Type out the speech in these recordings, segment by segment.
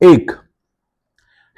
1,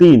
3,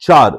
4,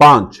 5,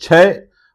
6,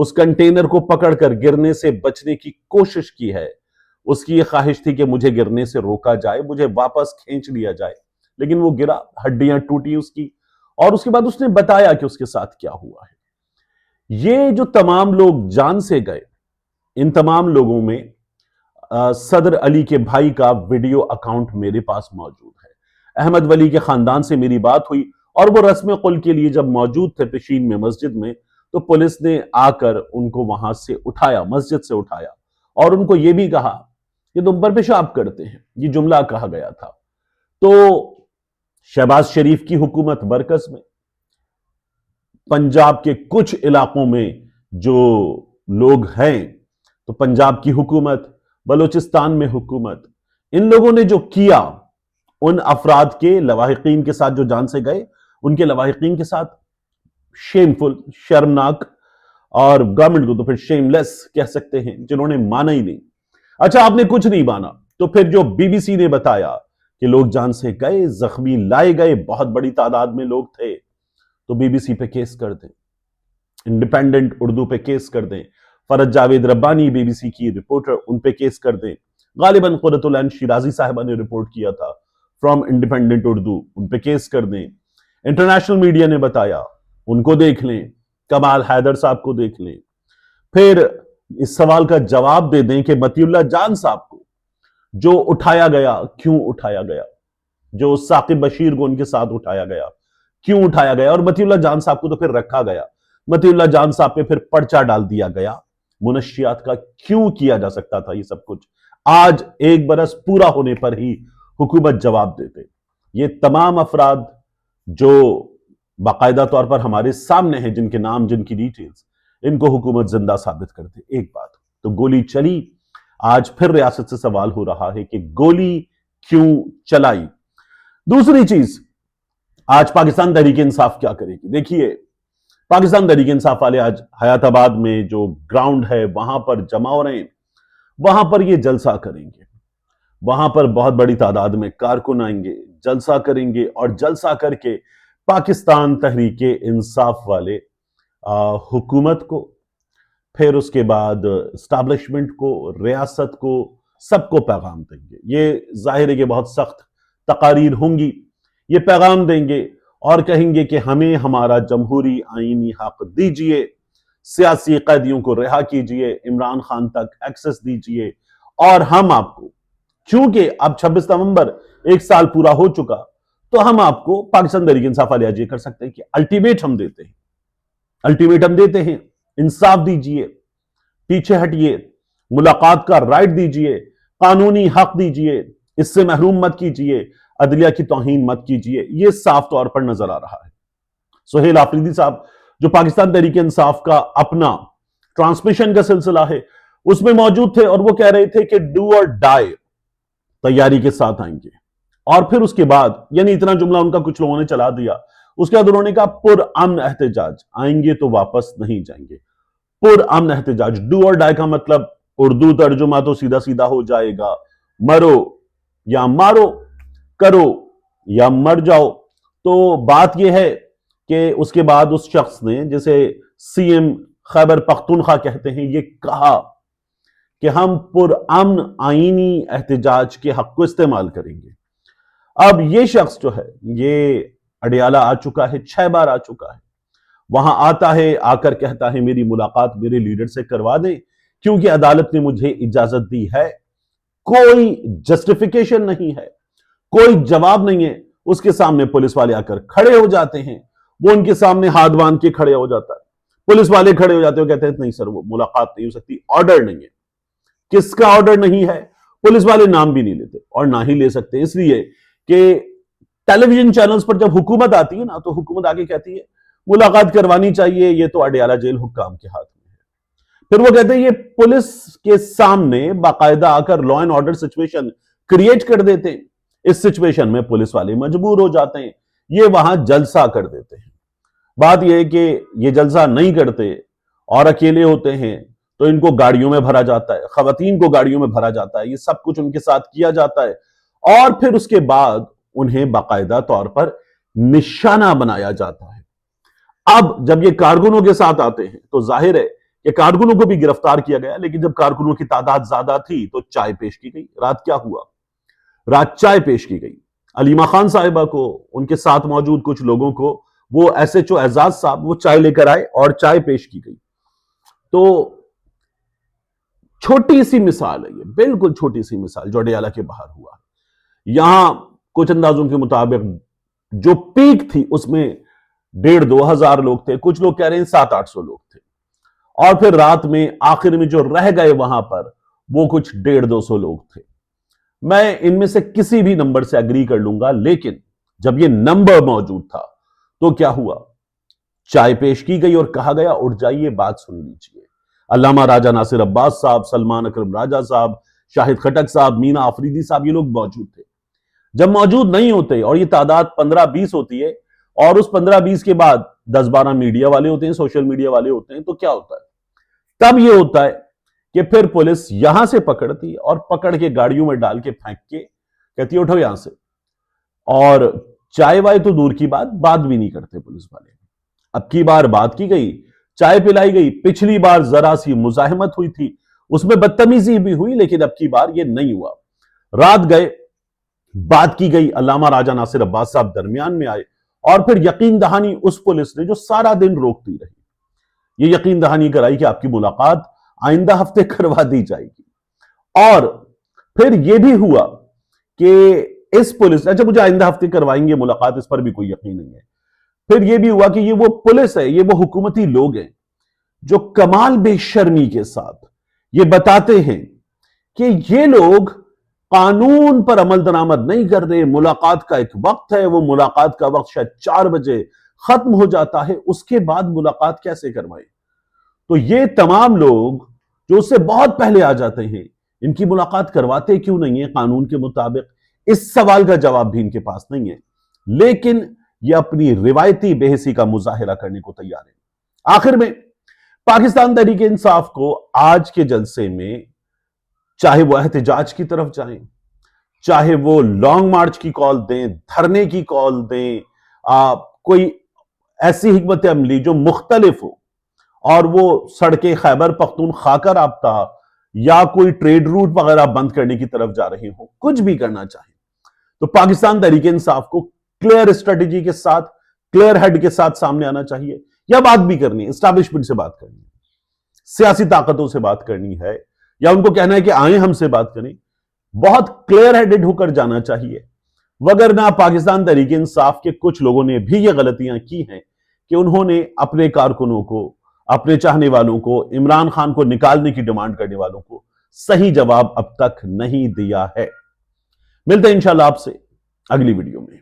اس container کو پکڑ کر گرنے سے بچنے کی کوشش کی ہے. اس کی یہ خواہش تھی کہ مجھے گرنے سے روکا جائے, مجھے واپس کھینچ لیا جائے, لیکن وہ گرا, ہڈیاں ٹوٹی اس کی, اور اس کے بعد اس نے بتایا کہ اس کے ساتھ کیا ہوا ہے. یہ جو تمام لوگ جان سے گئے, ان تمام لوگوں میں صدر علی کے بھائی کا ویڈیو اکاؤنٹ میرے پاس موجود ہے. احمد ولی کے خاندان سے میری بات ہوئی اور وہ رسم قل کے لیے جب موجود تھے پشین میں مسجد میں, تو پولیس نے آ کر ان کو وہاں سے اٹھایا, مسجد سے اٹھایا, اور ان کو یہ بھی کہا کہ تم پر پیشاب کرتے ہیں. یہ جملہ کہا گیا تھا. تو شہباز شریف کی حکومت مرکز میں, پنجاب کے کچھ علاقوں میں جو لوگ ہیں, تو پنجاب کی حکومت, بلوچستان میں حکومت, ان لوگوں نے جو کیا, ان افراد کے لواحقین کے ساتھ جو جان سے گئے, ان کے لواحقین کے ساتھ شیمفل, شرمناک, اور گورنمنٹ کو تو پھر شیم لیس کہہ سکتے ہیں, جنہوں نے مانا ہی نہیں. اچھا, آپ نے کچھ نہیں مانا, تو پھر جو بی بی سی نے بتایا کہ لوگ جان سے گئے, زخمی لائے گئے, بہت بڑی تعداد میں لوگ تھے, تو بی بی سی پہ کیس کر دیں, انڈیپینڈنٹ اردو پہ کیس کر دیں, Faraj Javed Rabbani B B C کی رپورٹر, ان پہ کیس کر دیں, غالباً قرۃ العین شیرازی صاحبہ نے رپورٹ کیا تھا فرام انڈیپینڈنٹ اردو, ان پہ کیس کر دیں. انٹرنیشنل میڈیا نے بتایا, ان کو دیکھ لیں, کمال حیدر صاحب کو دیکھ لیں. پھر اس سوال کا جواب دے دیں کہ متی اللہ جان صاحب کو جو اٹھایا گیا, کیوں اٹھایا گیا, جو ثاقب بشیر کو ان کے ساتھ اٹھایا گیا, کیوں اٹھایا گیا, اور متی اللہ جان صاحب کو تو پھر رکھا گیا, متی اللہ جان صاحب پہ پھر پرچہ ڈال دیا گیا. منشیات کا کیوں کیا جا سکتا تھا یہ سب کچھ؟ آج 1 برس پورا ہونے پر ہی حکومت جواب دیتے. یہ تمام افراد جو باقاعدہ طور پر ہمارے سامنے ہیں, جن کے نام, جن کی ڈیٹیلز, ان کو حکومت زندہ ثابت کرتے. ایک بات تو گولی چلی, آج پھر ریاست سے سوال ہو رہا ہے کہ گولی کیوں چلائی. دوسری چیز, آج پاکستان تحریک انصاف کیا کرے گی؟ دیکھیے, پاکستان تحریک انصاف والے آج حیات آباد میں جو گراؤنڈ ہے وہاں پر جمع ہو رہے ہیں, وہاں پر یہ جلسہ کریں گے, وہاں پر بہت بڑی تعداد میں کارکن آئیں گے, جلسہ کریں گے, اور جلسہ کر کے پاکستان تحریک انصاف والے حکومت کو, پھر اس کے بعد اسٹیبلشمنٹ کو, ریاست کو, سب کو پیغام دیں گے. یہ ظاہر ہے کہ بہت سخت تقاریر ہوں گی, یہ پیغام دیں گے اور کہیں گے کہ ہمیں ہمارا جمہوری آئینی حق دیجئے, سیاسی قیدیوں کو رہا کیجئے, عمران خان تک ایکسس دیجئے, اور ہم آپ کو, چونکہ اب 26 نومبر 1 سال پورا ہو چکا, تو ہم آپ کو پاکستان تحریک انصاف والے آج یہ کر سکتے ہیں کہ الٹیمیٹم دیتے ہیں, الٹیمیٹم دیتے ہیں, انصاف دیجئے, پیچھے ہٹیے, ملاقات کا رائٹ دیجئے, قانونی حق دیجئے, اس سے محروم مت کیجئے, عدلیہ کی توہین مت کیجئے. یہ صاف طور پر نظر آ رہا ہے. سہیل آفریدی صاحب جو پاکستان تحریک انصاف کا اپنا ٹرانسمیشن کا سلسلہ ہے اس میں موجود تھے, اور وہ کہہ رہے تھے کہ ڈو اور ڈائی, تیاری کے ساتھ آئیں گے. اور پھر اس کے بعد, یعنی اتنا جملہ ان کا کچھ لوگوں نے چلا دیا, اس کے بعد انہوں نے کہا پر امن احتجاج, آئیں گے تو واپس نہیں جائیں گے. پر امن احتجاج, ڈو اور ڈائی کا مطلب اردو ترجمہ تو سیدھا سیدھا ہو جائے گا, مرو یا مارو, کرو یا مر جاؤ. تو بات یہ ہے کہ اس کے بعد اس شخص نے, جسے سی ایم خیبر پختونخوا کہتے ہیں, یہ کہا کہ ہم پر امن آئینی احتجاج کے حق کو استعمال کریں گے. اب یہ شخص جو ہے یہ اڈیالہ آ چکا ہے, 6 بار آ چکا ہے, وہاں آتا ہے, آ کر کہتا ہے میری ملاقات میرے لیڈر سے کروا دیں کیونکہ عدالت نے مجھے اجازت دی ہے. کوئی جسٹیفیکیشن نہیں ہے, کوئی جواب نہیں ہے. اس کے سامنے پولیس والے آ کر کھڑے ہو جاتے ہیں, وہ ان کے سامنے ہاتھ باندھ کے کھڑے ہو جاتا ہے, پولیس والے کھڑے ہو جاتے ہیں, کہتے ہیں نہیں سر وہ ملاقات نہیں ہو سکتی, آرڈر نہیں ہے. کس کا آرڈر نہیں ہے؟ پولیس والے نام بھی نہیں لیتے, اور نہ ہی لے سکتے, اس لیے کہ ٹیلی ویژن چینلز پر جب حکومت آتی ہے نا, تو حکومت آگے کہتی ہے ملاقات کروانی چاہیے, یہ تو اڈیالہ جیل حکام کے ہاتھ میں ہے. پھر وہ کہتے ہیں یہ پولیس کے سامنے باقاعدہ آ کر law and order situation create کر دیتے ہیں. اس سچویشن میں پولیس والے مجبور ہو جاتے ہیں, یہ وہاں جلسہ کر دیتے ہیں. بات یہ ہے کہ یہ جلسہ نہیں کرتے اور اکیلے ہوتے ہیں تو ان کو گاڑیوں میں بھرا جاتا ہے, خواتین کو گاڑیوں میں بھرا جاتا ہے, یہ سب کچھ ان کے ساتھ کیا جاتا ہے, اور پھر اس کے بعد انہیں باقاعدہ طور پر نشانہ بنایا جاتا ہے. اب جب یہ کارکنوں کے ساتھ آتے ہیں تو ظاہر ہے کہ کارکنوں کو بھی گرفتار کیا گیا، لیکن جب کارکنوں کی تعداد زیادہ تھی تو چائے پیش کی گئی۔ رات کیا ہوا؟ رات چائے پیش کی گئی علیمہ خان صاحبہ کو، ان کے ساتھ موجود کچھ لوگوں کو، وہ ایس ایچ او اعزاز صاحب وہ چائے لے کر آئے اور چائے پیش کی گئی۔ تو چھوٹی سی مثال ہے، یہ بالکل چھوٹی سی مثال جو اڈیالہ کے باہر ہوا۔ یہاں کچھ اندازوں کے مطابق جو پیک تھی اس میں 1500-2000 لوگ تھے، کچھ لوگ کہہ رہے ہیں 700-800 لوگ تھے، اور پھر رات میں آخر میں جو رہ گئے وہاں پر وہ کچھ 150-200 لوگ تھے۔ میں ان میں سے کسی بھی نمبر سے اگری کر لوں گا، لیکن جب یہ نمبر موجود تھا تو کیا ہوا؟ چائے پیش کی گئی اور کہا گیا اٹھ جائیے بات سن لیجئے۔ علامہ راجہ ناصر عباس صاحب، سلمان اکرم راجہ صاحب، شاہد خٹک صاحب، مینا آفریدی صاحب، یہ لوگ موجود تھے۔ جب موجود نہیں ہوتے اور یہ تعداد 15-20 ہوتی ہے، اور اس 15-20 کے بعد 10-12 میڈیا والے ہوتے ہیں، سوشل میڈیا والے ہوتے ہیں، تو کیا ہوتا ہے؟ تب یہ ہوتا ہے کہ پھر پولیس یہاں سے پکڑتی اور پکڑ کے گاڑیوں میں ڈال کے پھینک کے کہتی اٹھو یہاں سے، اور چائے وائے تو دور کی بات بھی نہیں کرتے پولیس والے۔ اب کی بار بات کی گئی، چائے پلائی گئی، پچھلی بار ذرا سی مزاحمت ہوئی تھی، اس میں بدتمیزی بھی ہوئی، لیکن اب کی بار یہ نہیں ہوا۔ رات گئے، بات کی گئی، علامہ راجہ ناصر عباس صاحب درمیان میں آئے، اور پھر یقین دہانی اس پولیس نے جو سارا دن روکتی رہی، یہ یقین دہانی کرائی کہ آپ کی ملاقات آئندہ ہفتے کروا دی جائے گی۔ اور پھر یہ بھی ہوا کہ اس پولیس، اچھا مجھے آئندہ ہفتے کروائیں گے ملاقات، اس پر بھی کوئی یقین نہیں ہے۔ پھر یہ بھی ہوا کہ یہ وہ پولیس ہے، یہ وہ حکومتی لوگ ہیں جو کمال بے شرمی کے ساتھ یہ بتاتے ہیں کہ یہ لوگ قانون پر عمل درآمد نہیں کر رہے، ملاقات کا ایک وقت ہے، وہ ملاقات کا وقت شاید 4 بجے ختم ہو جاتا ہے، اس کے بعد ملاقات کیسے کروائیں؟ تو یہ تمام لوگ جو اس سے بہت پہلے آ جاتے ہیں، ان کی ملاقات کرواتے کیوں نہیں ہیں قانون کے مطابق؟ اس سوال کا جواب بھی ان کے پاس نہیں ہے، لیکن یہ اپنی روایتی بے حسی کا مظاہرہ کرنے کو تیار ہے۔ آخر میں پاکستان تحریک انصاف کو آج کے جلسے میں، چاہے وہ احتجاج کی طرف جائیں، چاہے وہ لانگ مارچ کی کال دیں، دھرنے کی کال دیں، کوئی ایسی حکمت عملی جو مختلف ہو، اور وہ سڑکیں خیبر پختونخوا کا رابطہ یا کوئی ٹریڈ روٹ وغیرہ بند کرنے کی طرف جا رہے ہوں، کچھ بھی کرنا چاہیں، تو پاکستان تحریک انصاف کو کلیئر اسٹریٹجی کے ساتھ، کلیئر ہیڈ کے ساتھ سامنے آنا چاہیے، یا بات بھی کرنی ہے، اسٹیبلشمنٹ سے بات کرنی ہے، سیاسی طاقتوں سے بات کرنی ہے، یا ان کو کہنا ہے کہ آئیں ہم سے بات کریں، بہت کلیئر ہیڈڈ ہو کر جانا چاہیے۔ وگرنہ پاکستان تحریک انصاف کے کچھ لوگوں نے بھی یہ غلطیاں کی ہیں کہ انہوں نے اپنے کارکنوں کو، اپنے چاہنے والوں کو، عمران خان کو نکالنے کی ڈیمانڈ کرنے والوں کو صحیح جواب اب تک نہیں دیا ہے۔ ملتے ہیں انشاءاللہ آپ سے اگلی ویڈیو میں۔